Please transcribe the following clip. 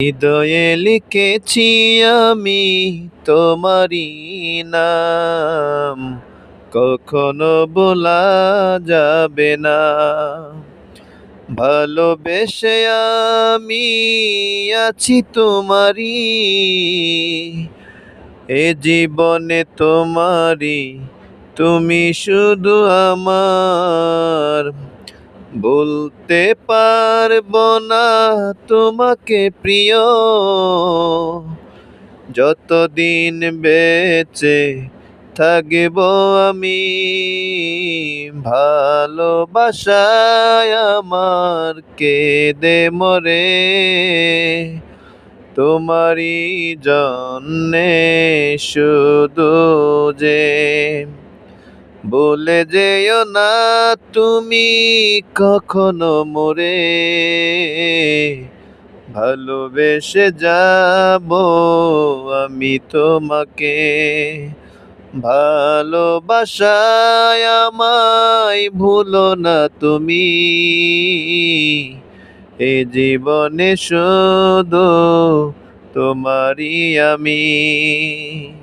হৃদয়ে লিখেছি আমি তোমারই নাম, কখনো ভোলা যাবে না। ভালোবেসে আমি আছি তোমারই, এ জীবনে তোমারই, তুমি শুধু আমার। বলতে পারবো না তোমাকে প্রিয়, যতদিন বেঁচে থাকব আমি। ভালোবাসায় আমার কেঁদে মরে, তোমারই জন্যে শুধু যে। বলে যেও না তুমি কখনো মোরে, ভালোবেসে যাব আমি তোমাকে। ভালোবাসায় আমায় ভুলো না তুমি, এ জীবনে শুধু তোমারই আমি।